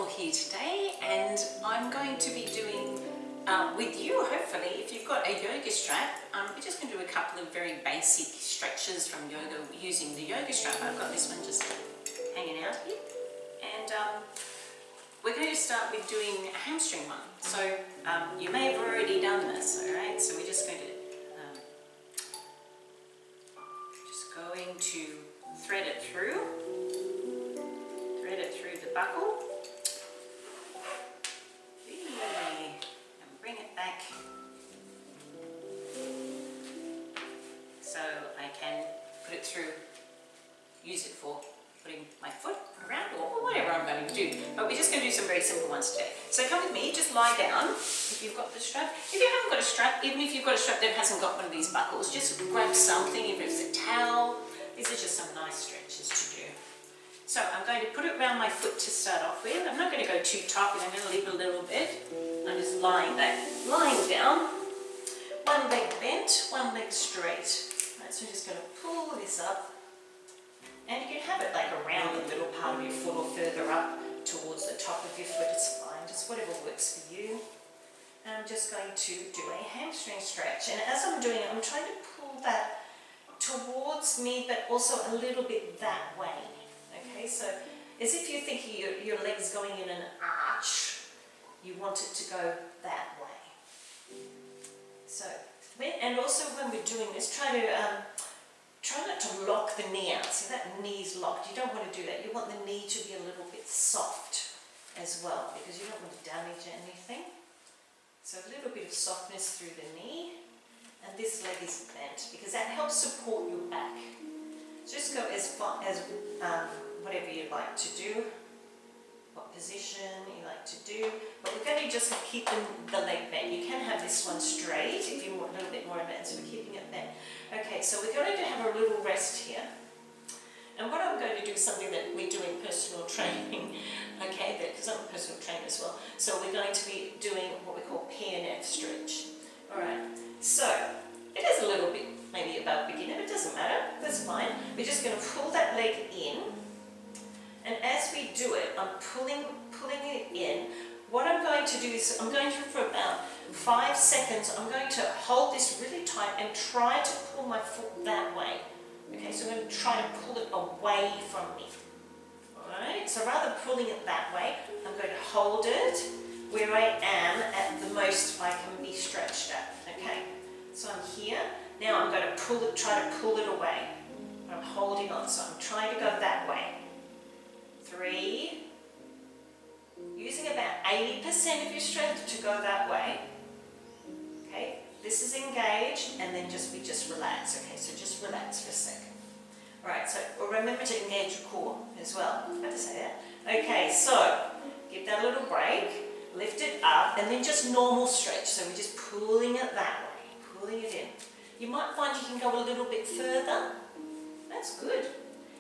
Nicole here today, and I'm going to be doing with you, hopefully, if you've got a yoga strap, we're just going to do a couple of very basic stretches from yoga using the yoga strap. I've got this one just hanging out here, and we're going to start with doing a hamstring one. So you may have already done this, all right? So we're just going to thread it through the buckle. And bring it back so I can put it through, use it for putting my foot around or whatever I'm going to do. But we're just going to do some very simple ones today. So come with me, just lie down if you've got the strap. If you haven't got a strap, even if you've got a strap that hasn't got one of these buckles, just grab something, even if it's a towel. These are just some nice stretches to do. So I'm going to put it around my foot to start off with. I'm not going to go too tight, but I'm going to leave a little bit. I'm just lying down. One leg bent, one leg straight. Right, so I'm just going to pull this up. And you can have it like around the middle part of your foot or further up towards the top of your foot. It's fine, just whatever works for you. And I'm just going to do a hamstring stretch. And as I'm doing it, I'm trying to pull that towards me, but also a little bit that way. Okay, so as if you're thinking your leg's going in an arch, you want it to go that way. So, and also when we're doing this, try not to lock the knee out. See, that knee's locked. You don't want to do that. You want the knee to be a little bit soft as well, because you don't want to damage anything. So a little bit of softness through the knee. And this leg is bent because that helps support your back. Just go as far as whatever you like to do, what position you like to do. But we're going to just keep the leg bent. You can have this one straight if you want a little bit more advanced. We're keeping it bent. Okay, so we're going to have a little rest here. And what I'm going to do is something that we do in personal training, okay, because I'm a personal trainer as well. So we're going to be doing what we call PNF stretch. Alright, so it is a little bit maybe above beginner, it doesn't matter, that's fine. We're just going to pull that leg in, and as we do it, I'm pulling it in. What I'm going to do is, I'm going to, for about 5 seconds, I'm going to hold this really tight and try to pull my foot that way. Okay, so I'm going to try to pull it away from me. Alright, so rather than pulling it that way, I'm going to hold it where I am at the most I can be stretched at. Okay, so I'm here. Now I'm going to try to pull it away. I'm holding on, so I'm trying to go that way. 3, using about 80% of your strength to go that way. Okay, this is engaged, and then we just relax. Okay, so just relax for a second. Alright, so remember to engage your core as well. I was about to say that. Okay, so give that a little break. Lift it up, and then just normal stretch. So we're just pulling it that way, pulling it in. You might find you can go a little bit further. That's good.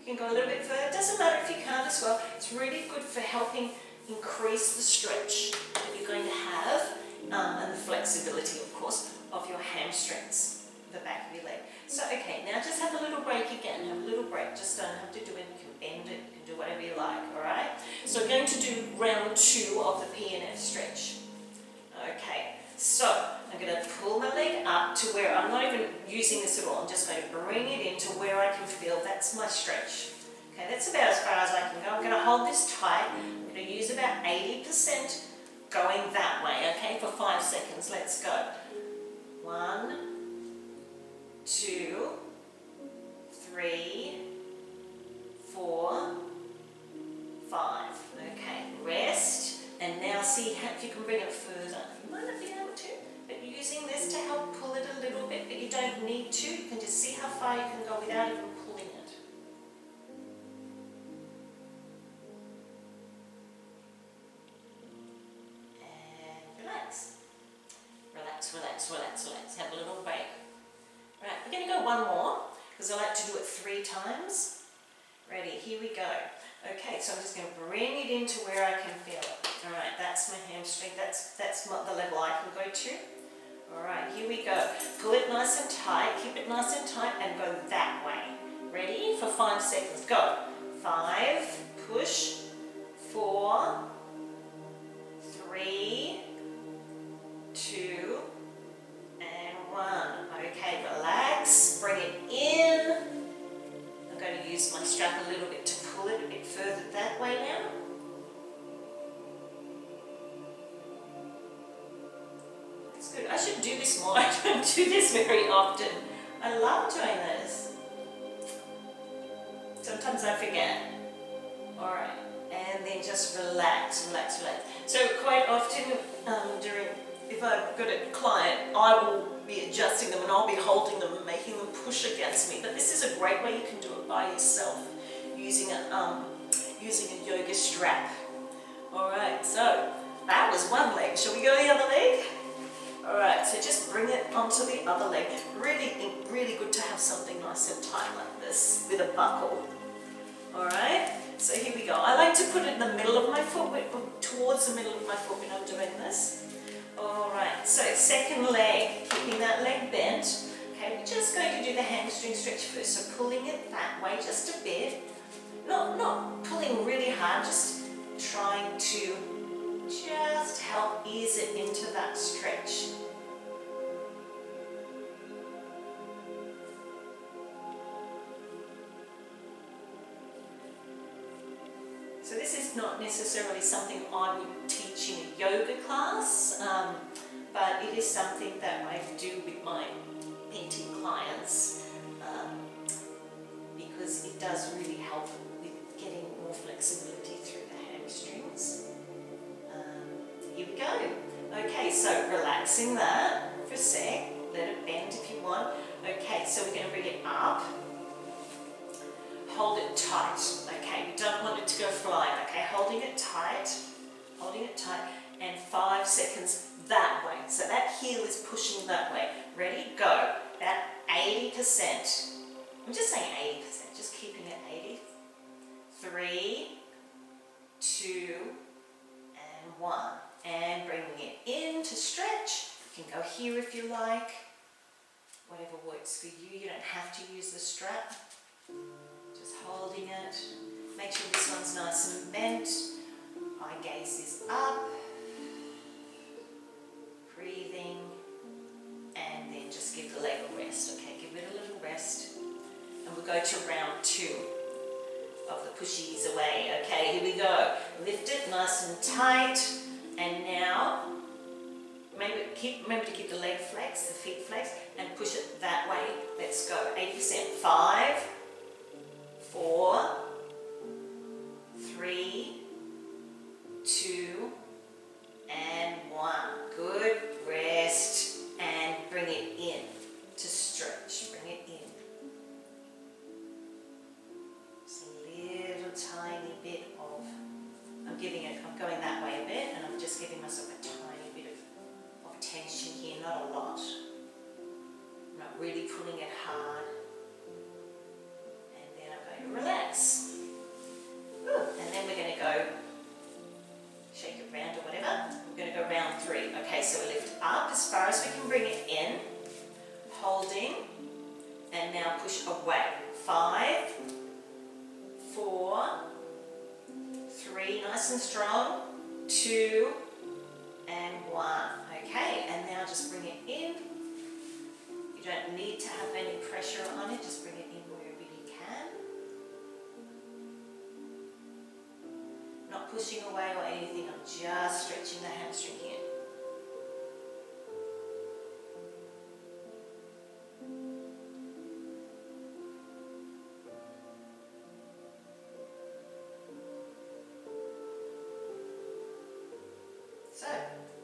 You can go a little bit further. It doesn't matter if you can't as well. It's really good for helping increase the stretch that you're going to have, and the flexibility, of course, of your hamstrings, the back of your leg. So, okay, now just have a little break again. Have a little break. Just don't have to do it. You can bend it. You can do whatever you like, all right? So we're going to do round 2 of the PNF stretch. Okay, so I'm going to pull my leg up to where I'm not even using this at all. I'm just going to bring it into where I can feel that's my stretch. Okay, that's about as far as I can go. I'm going to hold this tight. I'm going to use about 80% going that way, okay, for 5 seconds. Let's go. 1, 2, 3, 4, 5. Okay, rest, and now see if you can bring it further. You might not be able to, but using this to help pull it a little bit, but you don't need to. You can just see how far you can go without even pulling it. And relax. Relax, relax, relax, relax. Have a little break. Right, we're going to go one more, because I like to do it 3 times. Ready, here we go. Okay, so I'm just going to bring it into where I can feel it. Alright, that's my hamstring, that's the level I can go to. Alright, here we go. Pull it nice and tight, keep it nice and tight, and go that way. Ready? For 5 seconds. Go. 5, push, 4, 3, 2, and 1. Okay, relax, bring it in. I'm going to use my strap a little bit to pull it a bit further that way now. That's good. I should do this more. I don't do this very often. I love doing this. Sometimes I forget. Alright, and then just relax, relax, relax. So quite often if I've got a client, I will be adjusting them and I'll be holding them and making them push against me. But this is a great way you can do it by yourself using a yoga strap. Alright, so that was one leg. Shall we go the other leg? Alright, so just bring it onto the other leg. Really good to have something nice and tight like this with a buckle. Alright, so here we go. I like to put it in the middle of my foot, towards the middle of my foot when I'm doing this. Alright, so second leg, keeping that leg bent. Okay, we're just going to do the hamstring stretch first. So pulling it that way just a bit. Not pulling really hard, just trying to just help ease it into that stretch. So this is not necessarily something I would teach in a yoga class, but it is something that I do with my PT clients because it does really help with getting more flexibility through the hamstrings. Here we go. Okay, so relaxing that for a sec. Let it bend if you want. Okay, so we're going to bring it up. Hold it tight. Okay, we don't want it to go flying. Okay, holding it tight, and 5 seconds that way. So that heel is pushing that way. Ready? Go. About 80%. I'm just saying 80%, just keeping it 80. 3, 2, and 1. And bringing it in to stretch. You can go here if you like. Whatever works for you. You don't have to use the strap. Just holding it. Make sure this one's nice and bent. Eye gaze is up. Breathing. And then just give the leg a rest. Okay, give it a little rest. And we'll go to round 2 of the pushies away. Okay, here we go. Lift it nice and tight. And now, remember to keep the leg flexed, the feet flexed, and push it that way. Let's go. 80%. 5, 4, 3, 2, and 1. Good. Rest and bring it in to stretch. Bring it in. Just a little tiny bit of, I'm going that way a bit, and I'm just giving myself a tiny bit of tension here, not a lot. I'm not really pulling it hard. And then I'm going to relax. Ooh, and then we're going to go shake it round or whatever. We're going to go round 3. Okay, so we lift up as far as we can bring it in, holding, and now push away. 5, 4, 3, nice and strong, 2, and 1. Okay, and now just bring it in. You don't need to have any pressure on it, just bring it in wherever you can. Not pushing away or anything, I'm just stretching the hamstring here. So,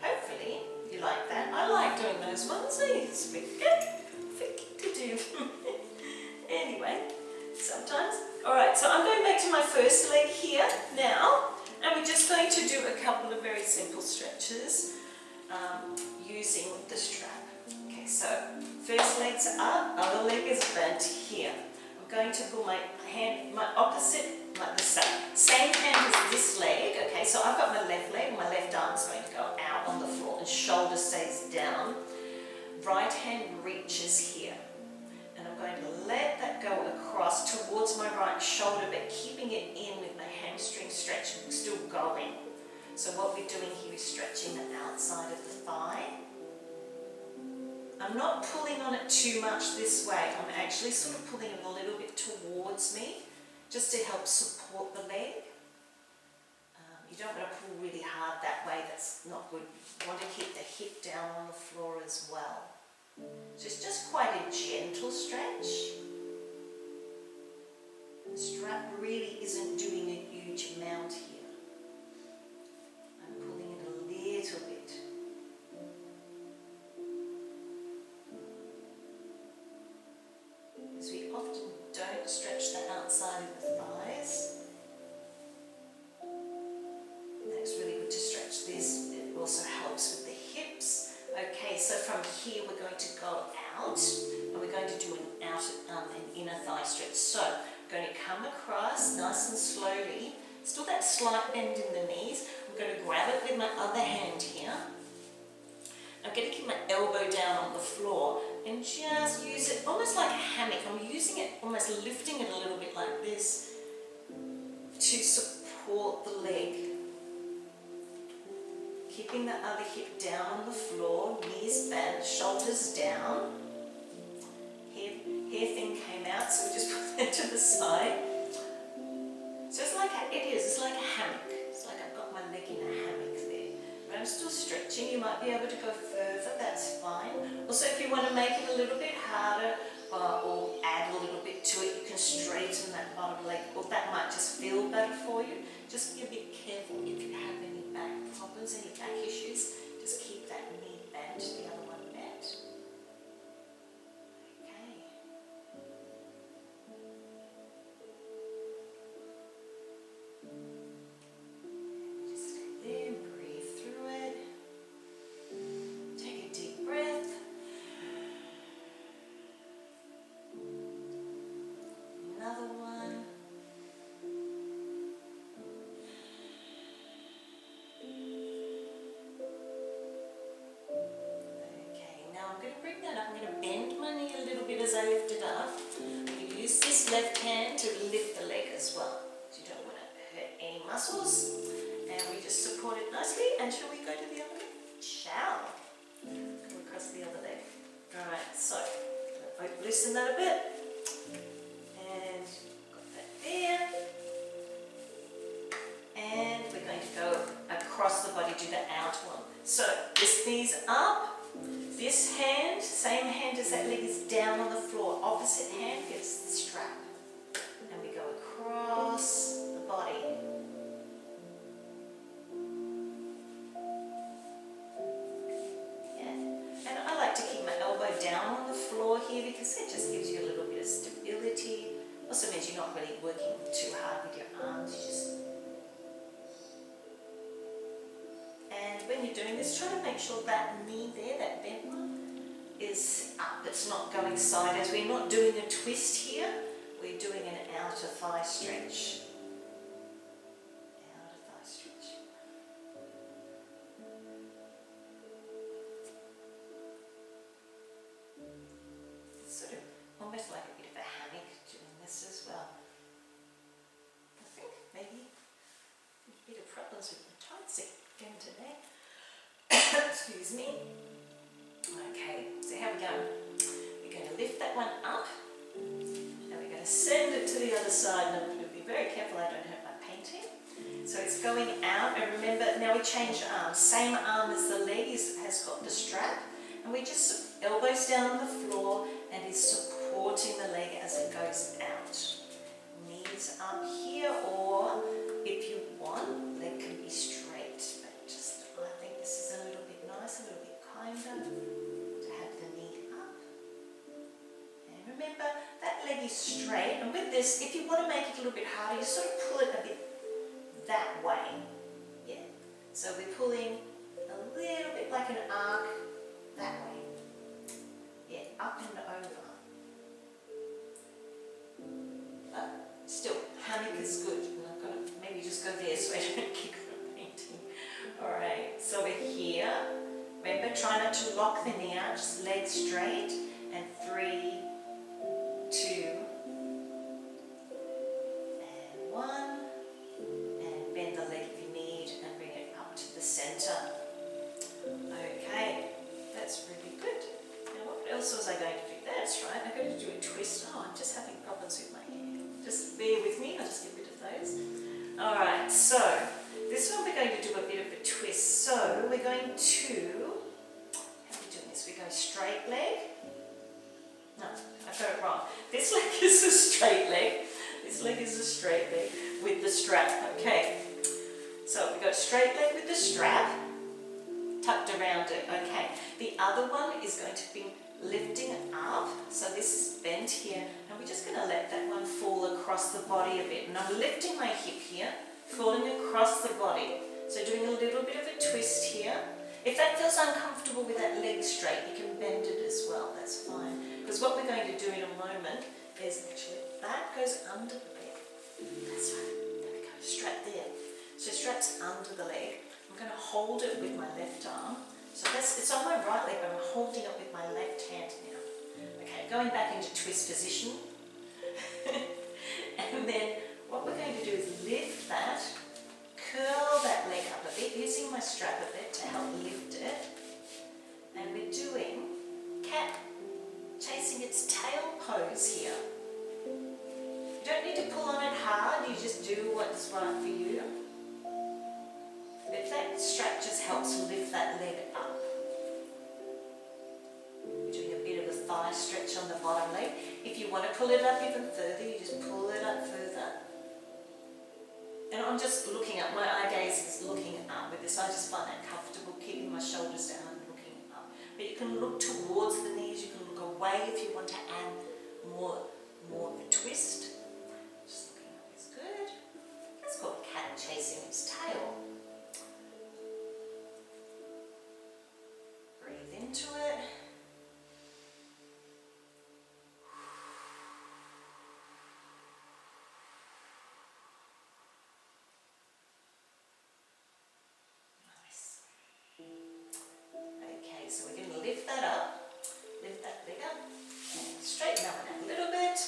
hopefully you like that. I like doing those ones. It's to do. Anyway, sometimes. Alright, so I'm going back to my first leg here now, and we're just going to do a couple of very simple stretches using the strap. Okay, so first leg's up, other leg is bent here. I'm going to pull my hand, my opposite, like the same hand as this leg. Okay, so I've got my left leg, my left arm's going to go out on the floor and shoulder stays down. Right hand reaches here. And I'm going to let that go across towards my right shoulder, but keeping it in with my hamstring stretch still going. So what we're doing here is stretching the outside of the thigh. I'm not pulling on it too much this way. I'm actually sort of pulling it a little bit towards me just to help support the leg. You don't want to pull really hard that way, that's not good. You want to keep the hip down on the floor as well. So it's just quite a gentle stretch. The strap really isn't doing a huge amount here. I'm pulling it a little bit. Because we often don't stretch the outside of the thighs. It's really good to stretch this. It also helps with the hips. Okay, so from here we're going to go out and we're going to do an inner thigh stretch. So I'm going to come across nice and slowly, still that slight bend in the knees. I'm going to grab it with my other hand here. I'm going to keep my elbow down on the floor and just use it almost like a hammock. I'm using it, almost lifting it a little bit like this to support the leg. Keeping the other hip down on the floor, knees bent, shoulders down. Hair thing came out, so we just put that to the side. So it's like it's like a hammock. It's like I've got my leg in a hammock there. But I'm still stretching. You might be able to go further, that's fine. Also, if you want to make it a little bit harder or add a little bit to it, you can straighten that bottom leg, or that might just feel better for you. Just be a bit careful if you have any back problems, any back issues. Just keep that knee bent, the other one bent. Okay. Just stay there, breathe through it. Take a deep breath. Another one. As I lift it up, you use this left hand to lift the leg as well. So you don't want to hurt any muscles. And we just support it nicely. And shall we go to the other leg? Shall. Go across the other leg. Alright, so loosen that a bit. And got that there. And we're going to go across the body, do the out one. So this knee's up. This hand, same hand as that leg, is down on the floor. Opposite hand gets the strap. And we go across the body. Yeah. And I like to keep my elbow down on the floor here because it just gives you a little bit of stability. Also means you're not really working too hard with your arms. You just... And when you're doing this, try to make sure that knee there, that bent one, is up. It's not going sideways. We're not doing a twist here. We're doing an outer thigh stretch. Outer thigh stretch. It's sort of almost like a bit of a hammock doing this as well. I think maybe a bit of problems with the tights again today. Excuse me. Okay, so how are we going? We're going to lift that one up and we're going to send it to the other side. And I'm going to be very careful I don't hurt my painting. So it's going out, and remember, now we change arms. Same arm as the leg has got the strap, and we just elbows down on the floor and is supporting the leg as it goes out. Knees up here, or if you want, leg can be straight, but just I think this is a little bit nice, a little bit kinder to have the knee up. And remember, that leg is straight, and with this, if you want to make it a little bit harder, you sort of pull it a bit that way. Yeah. So we're pulling a little bit like an arc that way. Yeah, up and over. But still, hammock is good. And I've got to maybe just go there so I don't kick the painting. Alright, so we're here. Remember, try not to lock the knee out, just legs straight. And 3, 2, and 1. And bend the leg if you need and bring it up bear with me, I'll just get rid of those. Alright, so this one we're going to do a bit of a twist. So we're going to, how are we doing this? We're going straight leg. No, I got it wrong. This leg is a straight leg. This leg is a straight leg with the strap, okay. So we've got straight leg with the strap tucked around it, okay. The other one is going to be lifting up, so this is bent here, and we're just going to let that one fall across the body a bit. And I'm lifting my hip here, falling across the body. So doing a little bit of a twist here. If that feels uncomfortable with that leg straight, you can bend it as well, that's fine. Because what we're going to do in a moment is actually, that goes under the leg. That's right, there we go, strap there. So strap's under the leg. I'm going to hold it with my left arm. So it's on my right leg, but I'm holding it with my left hand now. Okay, going back into twist position. And then what we're going to do is lift that, curl that leg up a bit, using my strap a bit to help lift it. And we're doing cat chasing its tail pose here. You don't need to pull on it hard, you just do what's right for you. If that strap just helps lift that leg up. We're doing a bit of a thigh stretch on the bottom leg. If you want to pull it up even further, you just pull it up further. And I'm just looking up, my eye gaze is looking up with this. I just find that comfortable, keeping my shoulders down and looking up. But you can look towards the knees, you can look away if you want to add more of a twist. Just looking up is good. That's called cat chasing its tail. Breathe into it. Nice. Okay, so we're going to lift that up, lift that leg up, and straighten up a little bit.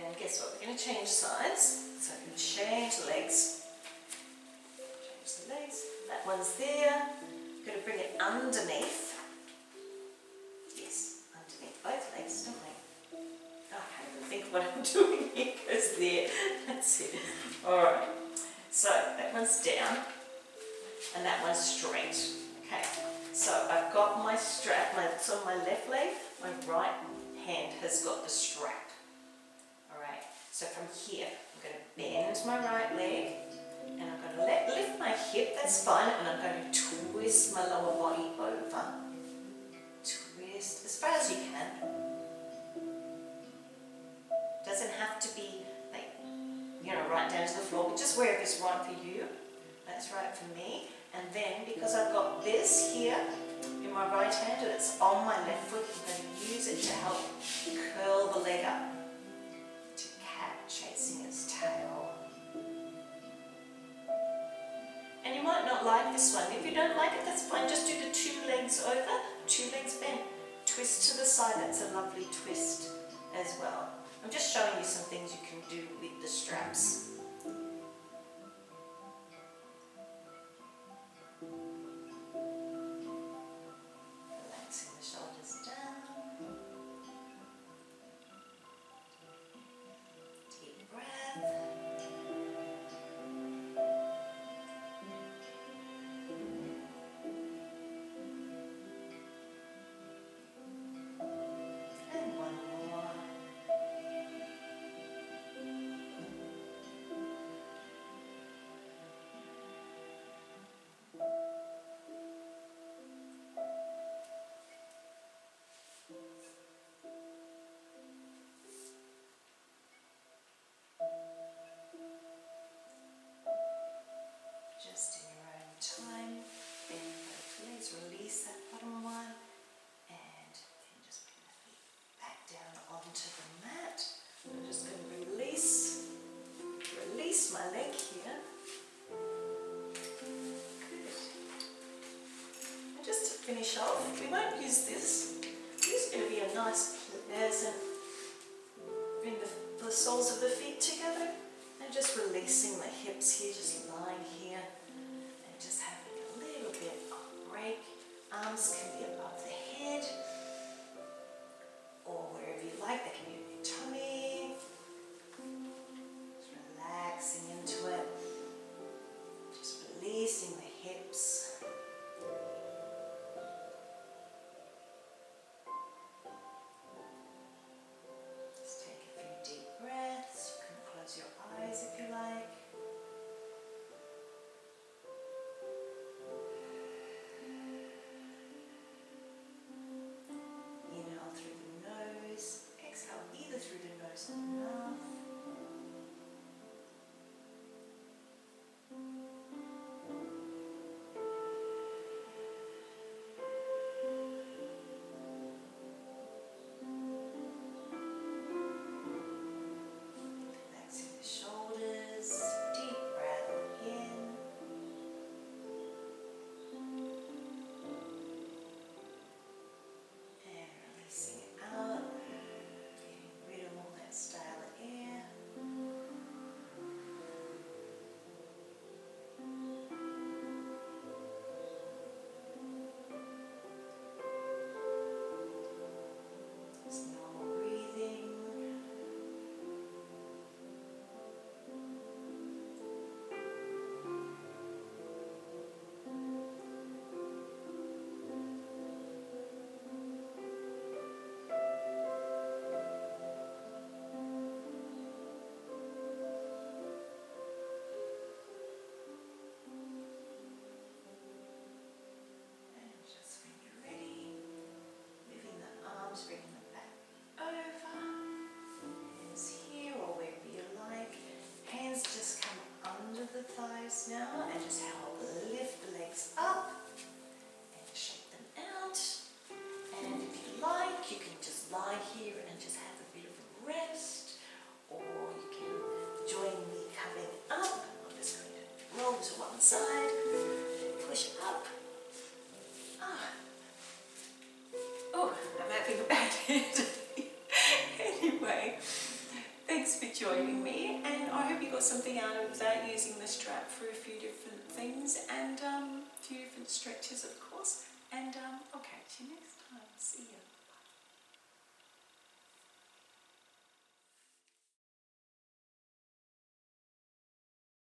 And guess what? We're going to change sides. So we can change the legs. Change the legs. That one's there. We're going to bring it underneath. Yes, underneath both legs, don't we? I can't even think what I'm doing here. It goes there. That's it. Alright. So that one's down and that one's straight. Okay. So I've got my strap. It's on my left leg. My right hand has got the strap. Alright. So from here, I'm going to bend my right leg. And I'm going to lift my hip, that's fine, and I'm going to twist my lower body over. Twist as far as you can. Doesn't have to be like, right down to the floor, but just wherever's right for you. That's right for me. And then, because I've got this here in my right hand and it's on my left foot, I'm going to use it to help curl the leg up. To cat chasing its tail. And you might not like this one. If you don't like it, that's fine. Just do the two legs over, two legs bent. Twist to the side, that's a lovely twist as well. I'm just showing you some things you can do with the straps. Relaxing the shoulders down. Deep breath. Just in your own time, bend both legs, release that bottom one, and then just bring the feet back down onto the mat. I'm just going to release my leg here. Good. And just to finish off, we won't use this. This is going to be a nice pleasant, bring the soles of the feet together. And just releasing the hips here, just lying here, and just having a little bit of break. Arms can be